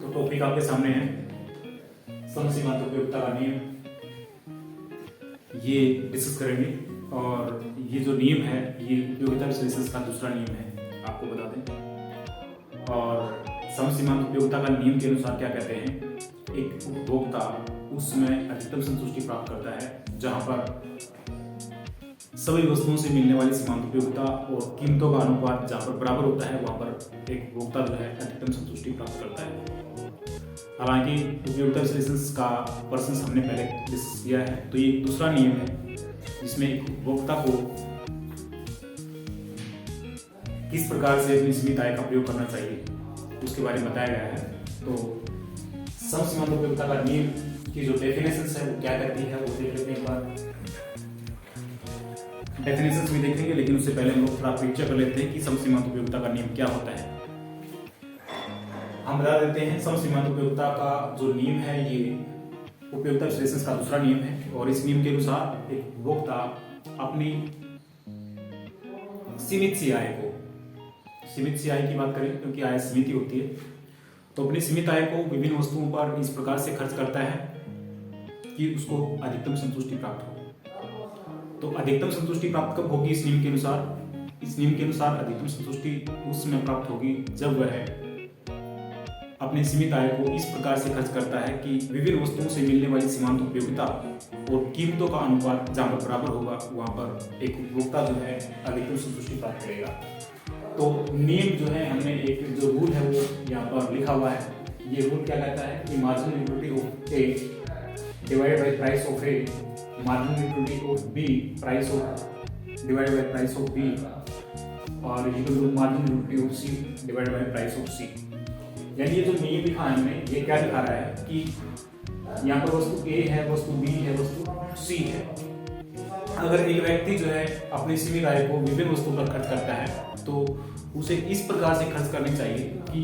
तो टॉपिक आपके सामने है समसीमांत उपयोगिता का नियम, ये डिस्कस करेंगे। और ये जो नियम है ये उपयोगिता विश्लेषण का दूसरा नियम है, आपको बता दें। और समसीमांत उपयोगिता का नियम के अनुसार क्या कहते हैं, एक उपभोक्ता उस समय अधिकतम संतुष्टि प्राप्त करता है जहां पर सभी वस्तुओं से मिलने वाली सीमांत उपयोगिता और कीमतों का अनुपात जहां पर बराबर होता है, वहां पर एक उपभोक्ता जो है अधिकतम संतुष्टि प्राप्त करता है। हालांकि उपयोगिता विश्लेषण का पर्सन हमने पहले डिस्कस किया है, तो ये दूसरा नियम है जिसमें एक उपभोक्ता को किस प्रकार से अपनी सीमित आय का प्रयोग करना चाहिए उसके बारे में बताया गया है। तो समसीमांत उपयोगिता का नियम की जो डेफिनेशन है वो क्या कहती है वो देख लेते हैं एक बार। डेफिनेशन भी देखेंगे, लेकिन उससे पहले हम लोग थोड़ा परिचय कर लेते हैं कि समसीमांत उपयोगिता का नियम क्या होता है। हम बता देते हैं समसीमांत उपयोगिता का जो नियम है ये उपयोगिता विश्लेषण का दूसरा नियम है। और इस नियम के अनुसार एक उपभोक्ता अपनी सीमित सी आय को, सीमित सी आय की बात करें क्योंकि आय सीमित ही होती है, तो अपनी सीमित आय को विभिन्न वस्तुओं पर इस प्रकार से खर्च करता है कि उसको अधिकतम संतुष्टि प्राप्त हो। तो अधिकतम संतुष्टि प्राप्त कब होगी इस नियम के अनुसार? इस नियम के अनुसार अधिकतम संतुष्टि उस समय प्राप्त होगी जब वह अपने सीमित आय को इस प्रकार से खर्च करता है कि विभिन्न वस्तुओं से मिलने वाली सीमांत उपयोगिता और कीमतों का अनुपात जहां पर बराबर होगा, वहां पर एक उपभोक्ता जो है अधिकतम संतुष्टि प्राप्त करेगा। तो नियम जो है, हमने एक जो रूल है वो यहाँ पर लिखा हुआ है। ये रूल क्या कहता है कि marginal utility of A divided by price of A, marginal utility of B price of divided by price of B, और equal to marginal utility of C divided by price of C. यानी ये जो नियम लिखा है हमने, ये क्या दिखा रहा है कि यहाँ पर वस्तु ए है, वस्तु बी है, वस्तु सी है। अगर एक व्यक्ति जो है अपनी सीमित आय को विभिन्न वस्तुओं पर खर्च करता है तो उसे इस प्रकार से खर्च करनी चाहिए कि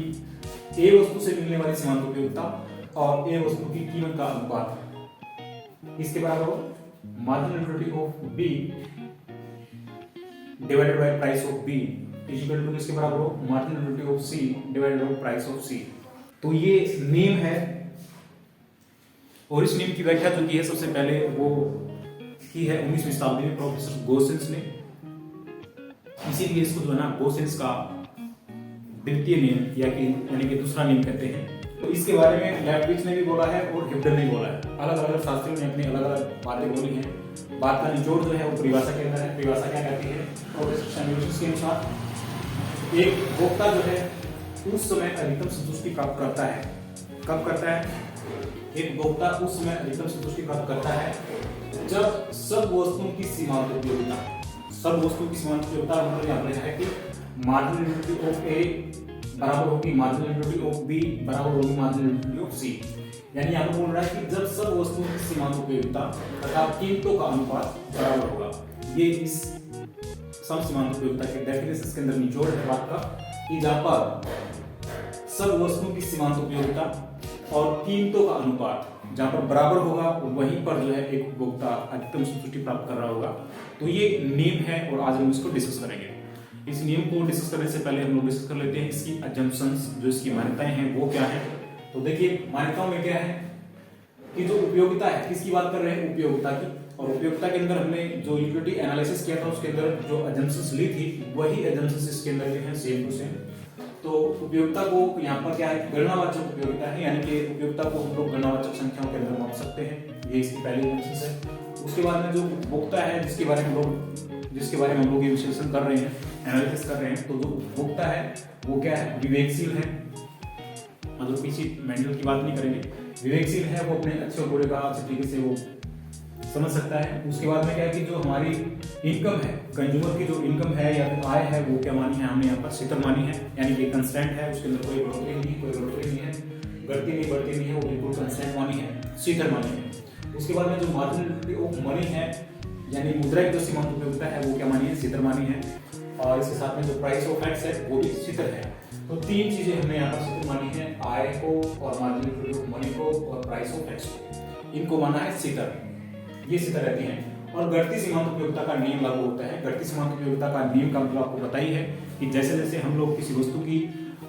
ए वस्तु से मिलने वाली सीमांत उपयोगिता और ए वस्तु की कीमत का अनुपात इसके बराबर हो marginal utility of B divided by price of B is equal to किसके बराबर हो marginal utility of C divided by price of C. तो ये नियम है और इस नियम की व्याख्या जो की है सबसे पहले वो की है 19वीं शताब्दी में प्रोफेसर गोसेंस ने। इसीलिए इसको जो है ना गोसेंस का द्वितीय नियम यानी कि दूसरा नियम कहते हैं। तो इसके बारे में लैबविच ने भी बोला है और हिब्डन ने बोला है। अलग अलग शास्त्रियों ने अपनी अलग अलग बातें बोली हैं। बात का निचोड़ जो है वो परिभाषा के अंदर है। परिभाषा क्या कहती है? प्रोफेसर सैमुएल्सन के अनुसार एक उपभोक्ता जो है उस समय अधिकतम संतुष्टि प्राप्त करता है। कब करता है? एक उपभोक्ता उस समय अधिकतम संतुष्टि प्राप्त करता है जब सब वस्तुओं की सीमांत उपयोगिता, सब वस्तुओं की सीमांत उपयोगिता मतलब यहाँ पर है कि मार्जिनल यूटिलिटी ऑफ ए बराबर होगी मार्जिनल यूटिलिटी ऑफ बी बराबर होगी मार्जिनल यूटिलिटी ऑफ सी। यानी यहाँ पर बोल रहा है कि जब सब वस्तुओं की सीमांत उपयोगिता तथा कीमतों का अनुपात बराबर होगा। ये इस समसीमांत उपयोगिता के डेफिनेशन के अंदर निचोड़ है बात का कि जहाँ पर सब वस्तुओं की सीमांत उपयोगिता और कीमतों का अनुपात जहां पर बराबर होगा वहीं पर जो है एक उपभोक्ता अधिकतम संतुष्टि प्राप्त कर रहा होगा। तो ये नियम है और आज हम इसको डिस्कस करेंगे। इस नियम को डिस्कस करने से पहले हम लोग डिस्कस कर लेते हैं इसकी अजम्पशंस, जो इसकी मान्यताएं हैं वो क्या है। तो देखिए मान्यताओं में क्या है कि जो उपयोगिता है, किसकी बात कर रहे हैं? उपयोगिता की। और उपयोगिता के अंदर हमने जो यूटिलिटी एनालिसिस किया था उसके अंदर जो अजम्पशंस ली थी वही अजम्पशंस इसके अंदर जो है सेम टू सेम। तो उपयोगिता को यहाँ पर क्या है? गणनावाचक उपयोगिता है, यानी कि उपयोगिता को हम लोग गणनावाचक संख्याओं के अंदर माप सकते हैं। ये इसकी पहली अजम्पशन है। उसके बाद में जो उपभोक्ता है जिसके बारे में हम लोग ये विश्लेषण कर रहे हैं, एनालिसिस कर रहे हैं, तो जो उपभोक्ता है वो क्या है? विवेकशील है। मतलब किसी मेंटल की बात नहीं करेंगे, विवेकशील है, वो अपने अच्छे और बुरे का अच्छे तरीके से वो समझ सकता है। उसके बाद में क्या है कि जो हमारी इनकम है, कंज्यूमर की जो इनकम है या फिर आय है वो क्या मानी है? हमने यहाँ पर शीतल मानी है, यानी कि कंस्टेंट है, उसके अंदर कोई बढ़ोतरी नहीं, कोई बढ़ोतरी नहीं है, घटती नहीं बढ़ती नहीं है, वो बिल्कुल कंस्टेंट मानी है, शीतल मानी है। उसके बाद में जो मार्जिनल यूटिलिटी ऑफ मनी है, यानी मुद्रा की जो सीमांत उपयोगिता है वो क्या मानी है? शीतल मानी है। और इसके साथ में जो प्राइस ऑफ एक्स है वो भी शीतल है। तो तीन चीजें हमने यहाँ पर शीतल मानी है, आय को और मार्जिनल यूटिलिटी ऑफ मनी को और प्राइस ऑफ एक्स को, इनको माना है शीतल। ये शीतल रहती हैं। और घटती सीमांत उपयोगिता का नियम लागू होता है। घटती सीमांत उपयोगिता का नियम का मतलब आपको पता ही है कि जैसे जैसे हम लोग किसी वस्तु की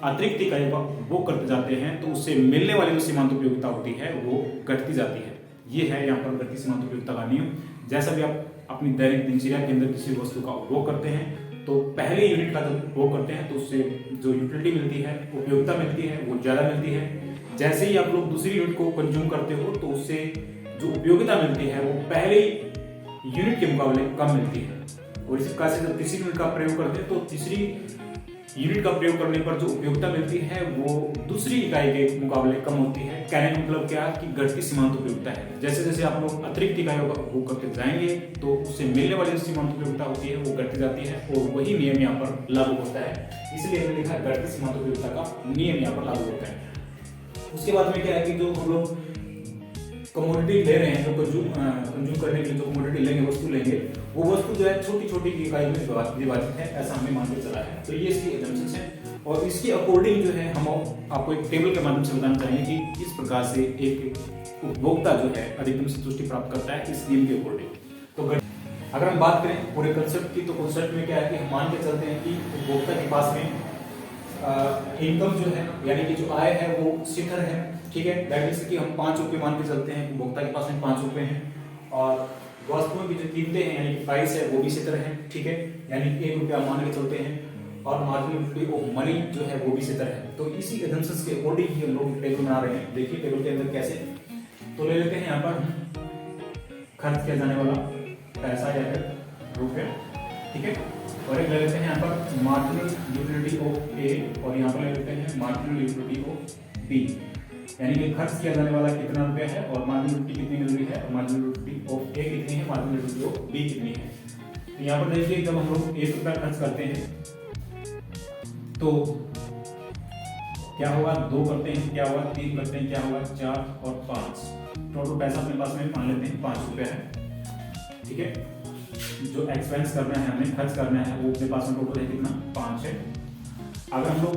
अतिरिक्त इकाइयों का उपभोग करते जाते हैं तो उससे मिलने वाली जो सीमांत उपयोगिता होती है वो घटती जाती है। ये है यहाँ पर घटती सीमांत उपयोगिता का नियम। जैसा भी आप अपनी दैनिक दिनचर्या के अंदर किसी वस्तु का उपभोग करते हैं तो पहले यूनिट का जब उपभोग करते हैं तो उससे जो यूटिलिटी मिलती है, उपयोगिता मिलती है, वो ज्यादा मिलती है। जैसे ही आप लोग दूसरी यूनिट को कंज्यूम करते हो तो उससे जो उपयोगिता मिलती है वो पहले यूनिट के मुकाबले कम मिलती है। और इसी प्रकार से जब तीसरी यूनिट का प्रयोग करते हैं तो तीसरी यूनिट का प्रयोग करने पर जो उपयोगिता मिलती है वो दूसरी इकाई के मुकाबले कम होती है। कहने का मतलब क्या कि घटती सीमांत उपयोगिता है। जैसे जैसे आप लोग अतिरिक्त इकाइयों का उपभोग करते जाएंगे तो उससे मिलने वाली जो सीमांत उपयोगिता होती है वो घटती जाती है और वही नियम यहाँ पर लागू होता है। इसलिए हमने लिखा घटती सीमांत उपयोगिता का नियम यहाँ पर लागू होता है। उसके बाद में क्या है कि जो हम लोग कमोडिटी ले रहे हैं, जो कंज्यूम करने के लिए जो कमोडिटी लेंगे, वस्तु लेंगे, वो वस्तु जो है छोटी छोटी इकाई में विभाजित है, ऐसा हमने मान के चला है। तो ये इसकी एजम्पशंस है और इसके अकॉर्डिंग जो है हम आपको एक टेबल के माध्यम से बताना चाहेंगे कि किस प्रकार से एक उपभोक्ता जो है अधिकतम संतुष्टि प्राप्त करता है इस नियम के अकॉर्डिंग। तो अगर हम बात करें पूरे कंसेप्ट की तो कंसेप्ट में क्या है कि हम मान के चलते हैं कि उपभोक्ता के पास में इनकम जो है यानी कि जो आय है वो शिखर है, ठीक है। दैट मींस कि हम 5 रुपये मान के चलते हैं, उपभोक्ता के पास में 5 रुपये हैं और वस्तुओं की जो कीमतें हैं यानी कि प्राइस है वो भी शिखर है, ठीक है। यानी 1 रुपया मान के चलते हैं और मार्जिनल यूटिलिटी ऑफ मनी जो है वो भी शिखर है। तो इसी एजम्पशंस के अकॉर्डिंग ही हम लोग टेबल बना रहे हैं। देखिए टेबल के अंदर कैसे, तो ले लेते हैं यहाँ पर खर्च किया जाने वाला पैसा या फिर रुपये, ठीक है। और एक ले लेते हैं यहाँ पर मार्जिनल यूटिलिटी ऑफ ए और यहाँ पर ले लेते हैं मार्जिनल यूटिलिटी ऑफ बी, यानी कि खर्च किया जाने वाला कितना रुपया है और मार्जिनल यूटिलिटी कितनी मिल रही है और मार्जिनल यूटिलिटी ऑफ ए कितनी है, मार्जिनल यूटिलिटी ऑफ बी कितनी है। तो यहाँ पर देखिए जब हम लोग 1 रुपया खर्च करते हैं तो क्या होगा, 2 करते हैं क्या होगा, 3 करते हैं क्या होगा, 4 और 5, टोटल पैसा अपने पास में मान लेते हैं 5 रुपया है, ठीक है। जो एक्सपेंस करना है हमें, खर्च करना है, वो अपने पास में टोटल है कितना, 5 है। अगर हम लोग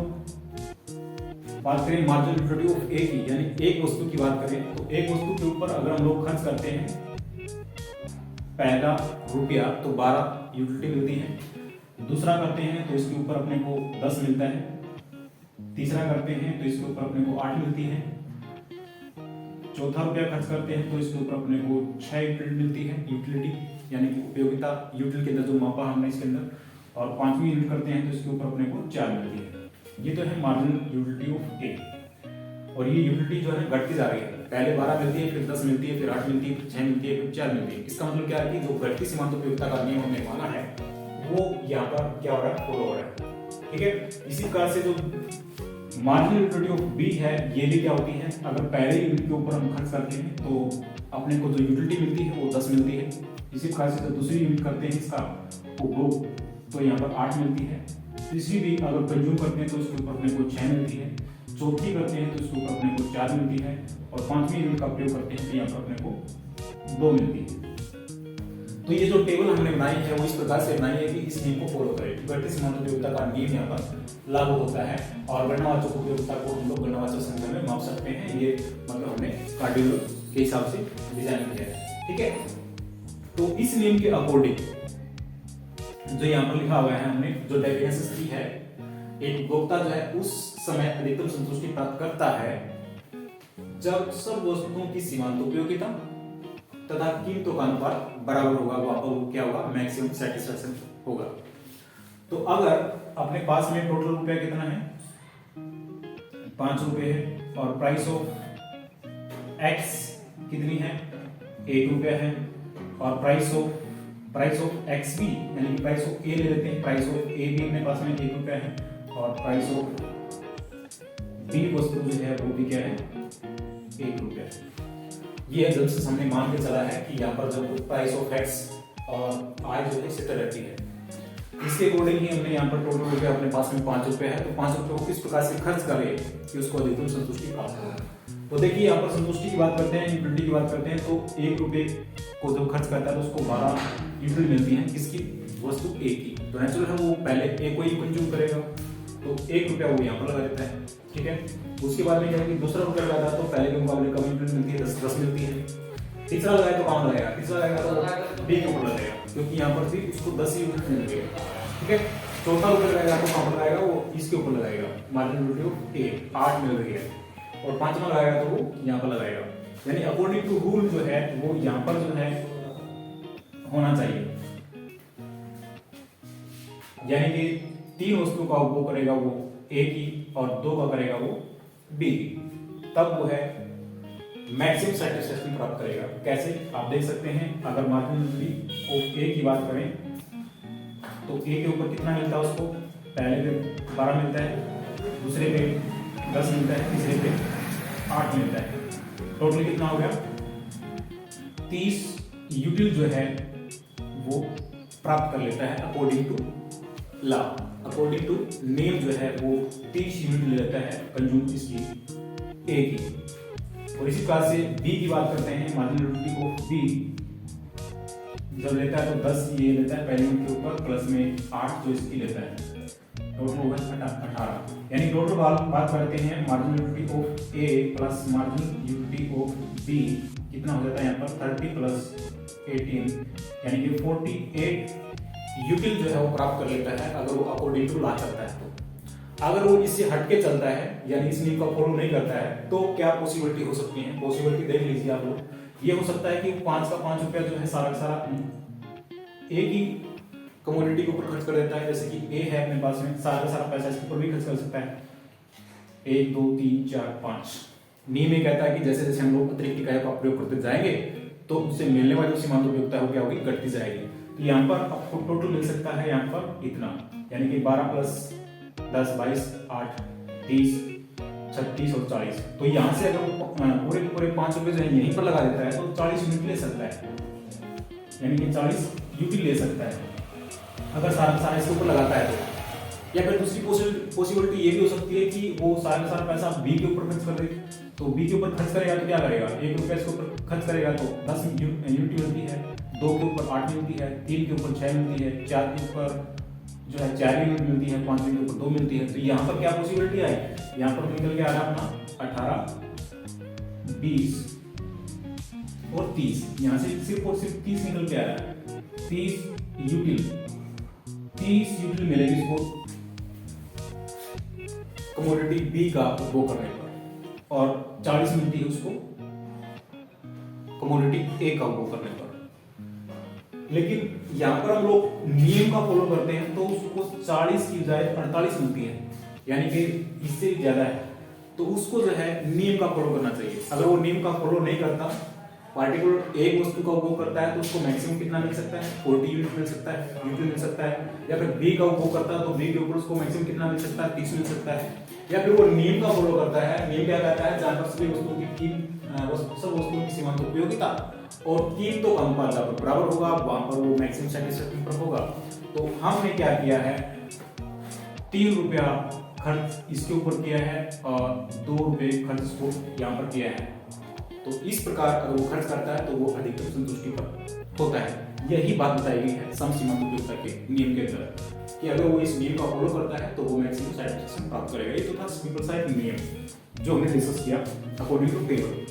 बात करें मार्जिनल यूटिलिटी ऑफ ए की, यानी एक वस्तु की बात करें तो एक वस्तु के ऊपर अगर हम लोग खर्च करते हैं पहला रुपया तो 12 यूटिलिटी मिलती है, दूसरा करते हैं तो इसके ऊपर अपने को 10 मिलता है, तीसरा करते हैं तो इसके ऊपर अपने को 8 मिलती है, चौथा रुपया खर्च करते हैं तो इसके ऊपर अपने को 6 यूटिलिटी मिलती है, यूटिलिटी यानी कि उपयोगिता यूटिलिटी के अंदर जो मापा हमने इसके अंदर, और 5वीं यूनिट करते हैं तो इसके ऊपर अपने को 4 मिलती है। ये तो है मार्जिनल यूटिलिटी ऑफ ए और ये यूटिलिटी जो है घटती जा रही है, पहले 12 मिलती है, फिर 10 मिलती है, फिर 8 मिलती है, फिर 6 मिलती है, फिर 4 मिलती है। इसका मतलब क्या है कि जो घटती सीमांत उपयोगिता का नियम हमने माना है वो यहाँ पर क्या हो रहा है, फॉलो हो रहा है, ठीक है। इसी प्रकार से जो मार्जिनल यूटिलिटी ऑफ बी है ये भी क्या होती है, अगर पहले यूनिट के ऊपर हम खर्च करते हैं तो अपने को जो यूटिलिटी मिलती है वो 10 मिलती है। इसी प्रकार से जब दूसरी यूनिट करते हैं इसका उपभोग तो यहाँ पर 8 मिलती है, तीसरी भी अगर कंज्यूम करते हैं तो इसके ऊपर अपने को 6 मिलती है, चौथी करते हैं तो इसके ऊपर अपने को 4 मिलती है और 5वीं यूनिट का प्रयोग करते हैं तो यहाँ पर अपने को 2 मिलती है। तो ये जो टेबल हमने बनाई है वो इस प्रकार से बनाई है कि इस नियम को फॉलो करें। घटती सीमांत उपयोगिता का नियम यहाँ पर लागू होता है और गणनावाचक उपयोगिता को हम लोग गणनावाचक संख्या में माप सकते हैं। ये मतलब हमने कार्डियो के हिसाब से डिजाइन किया है, ठीक है। तो इस नियम के अकॉर्डिंग जो यहाँ पर लिखा हुआ है, हमने जो डेफिनेशन दी है, एक उपभोक्ता जो है उस समय अधिकतम संतुष्टि प्राप्त करता है जब सब वस्तुओं की सीमांत उपयोगिता तथा कीमतों का अनुपात बराबर होगा, वो क्या होगा, मैक्सिमम सेटिस्फैक्शन होगा। तो अगर अपने पास में टोटल रुपया कितना है, 5 रुपए है और प्राइस ऑफ एक्स कितनी है, 1 रुपया है और प्राइस ऑफ एक्स भी यानी प्राइस ऑफ ए ले लेते हैं, प्राइस ऑफ ए भी अपने पास में 1 रुपया है और प्राइस ऑफ बी वस्तु जो है वो भी क्या है, 1 रुपया है। ये जब से हमने मान के चला है कि यहाँ पर जब प्राइस ऑफ एक्स और आय जो है स्थिर रहती है, इसके अकॉर्डिंग ही हमने यहाँ पर टोटल रुपया अपने पास में 5 रुपये है, तो 5 रुपये को किस प्रकार से खर्च करें कि उसको अधिकतम संतुष्टि प्राप्त हो। तो देखिए यहाँ पर संतुष्टि की बात करते हैं, यूटिलिटी की बात करते हैं, तो 1 रुपये को जब खर्च करता है तो उसको 12 यूटिलिटी मिलती है, किसकी, वस्तु ए की। तो नेचुरल है वो पहले ए को ही कंज्यूम करेगा तो 1 रुपया वो यहाँ पर लगा देता है, ठीक है। उसके बाद में क्या है कि दूसरा रुपया लगाता है तो पहले के मुकाबले कम यूटिलिटी मिलती है, 10 मिलती है। तीसरा लगाए तो कहाँ लगाएगा, तीसरा लगाएगा तो बी के ऊपर लगाएगा क्योंकि यहाँ पर भी उसको 10 यूनिट मिल गई, ठीक है। चौथा रुपये लगाएगा तो कहाँ पर लगाएगा, वो इसके ऊपर लगाएगा, मार्जिनल ऑफ ए 8 मिल रही है, और पांचवा लगाएगा तो वो यहाँ पर लगाएगा। यानी अकॉर्डिंग टू रूल जो है वो यहाँ पर जो है होना चाहिए। यानी कि 3 वस्तुओं का वो करेगा वो ए की और 2 का करेगा वो बी की, तब वो है मैक्सिमम सेटिस्फैक्शन प्राप्त करेगा। कैसे आप देख सकते हैं, अगर मार्जिनल ऑफ ए की बात करें तो ए के ऊपर कितना मिलता है उसको, पहले पे 12 मिलता है, दूसरे पे 10 मिलता है, तीसरे पे 8 मिलता है, टोटल कितना हो गया 30 यूटिल जो है वो प्राप्त कर लेता है according to law. According to name जो है वो 30 यूनिट ले लेता है कंज्यूम इसकी ए की। और इसी प्रकार से बी की बात करते हैं, मार्जिनल ऑफ बी जब लेता है तो 10 ये लेता है पहले यूनिट के ऊपर, प्लस में 8 जो इसकी लेता है, टोटल होगा 18। यानी टोटल बात करते हैं marginal of A plus marginal of B कितना हो जाता है यहाँ पर 30 प्लस 18, यानी कि 48 यूटिल जो है वो प्राप्त कर लेता है अगर वो अकॉर्डिंग टू लॉ चलता है। तो अगर वो इससे हटके चलता है यानी इस नियम का फॉलो नहीं करता है तो क्या पॉसिबिलिटी हो सकती है, पॉसिबिलिटी देख लीजिए आप लोग। ये हो सकता है कि 5 का 5 रुपया जो है सारा का सारा ए की कमोडिटी के ऊपर खर्च कर देता है, जैसे कि ए है अपने पास में, सारा का सारा पैसा इसके ऊपर भी खर्च कर सकता है। 1 2 3 4 5 नियम ये कहता है कि जैसे जैसे हम लोग अतिरिक्त इकाई का प्रयोग करते जाएंगे तो उससे मिलने वाली जो सीमांत उपयोगिता हो क्या होगी, घटती जाएगी। तो यहाँ पर आपको टोटल मिल सकता है यहाँ पर इतना, यानी कि 12 प्लस 10 22 8 30 36 और 40। तो यहाँ से अगर पूरे के पूरे 5 रुपए जो है यहीं पर लगा देता है तो 40 यूनिट ले सकता है, यानी कि 40 यूनिट ले सकता है अगर सारा इसके ऊपर लगाता है तो। या फिर दूसरी पॉसिबिलिटी ये भी हो सकती है कि वो सारा पैसा बी के ऊपर खर्च कर दे। तो बी के ऊपर खर्च करेगा तो क्या करेगा, 1 रुपया इसके ऊपर खर्च करेगा तो 10 यूनिट मिलती है, 2 के ऊपर 8 मिलती है, 3 के ऊपर 6 मिलती है, 4 के ऊपर जो है 4 यूनिट मिलती है, 5 के ऊपर 2 मिलती है। तो यहाँ पर क्या पॉसिबिलिटी आई, यहाँ पर निकल के आ रहा अपना 18 20 और 30, यहाँ से सिर्फ और सिर्फ 30 निकल के आ रहा है। 30 यूटिल मिलेगी इसको कमोडिटी बी का उपभोग करने पर, और 40 मिलती है उसको कमोडिटी ए का उपभोग करने पर। लेकिन यहाँ पर हम लोग नियम का फॉलो करते हैं तो उसको 40 की बजाय 48 मिलती है, यानी कि इससे ज्यादा है, तो उसको जो है नियम का फॉलो करना चाहिए। अगर वो नियम का फॉलो नहीं करता, पार्टिकुलर एक वस्तु का उपभोग करता है तो उसको मैक्सिमम कितना मिल सकता है, 40 यूनिट मिल सकता है, यूनिट मिल सकता है। या फिर बी का उपभोग करता है तो बी के ऊपर उसको मैक्सिमम कितना मिल सकता है, 30 मिल सकता है। या फिर वो नियम का फॉलो करता है, नियम क्या कहता है, जहां पर सभी वस्तुओं की सब वस्तुओं की सीमांत उपयोगिता और कीमतों का अनुपात बराबर होगा, वहां पर वो मैक्सिमम सेटिस्फैक्शन पर होगा। तो हमने क्या किया है, 3 रुपया खर्च इसके ऊपर किया है और 2 रुपए खर्च इसको यहाँ पर किया है। तो इस प्रकार अगर वो खर्च करता है तो वो अधिकतम संतुष्टि पर होता है। यही बात बताई गई है सम सीमांत उपयोगिता के नियम के तहत कि अगर वो इस नियम का फॉलो करता है तो वो मैक्सिमम सेटिस्फैक्शन प्राप्त करेगा। ये तो था सिंपल सा एक नियम जो हमने डिस्कस किया अकॉर्डिंग टू टेबल।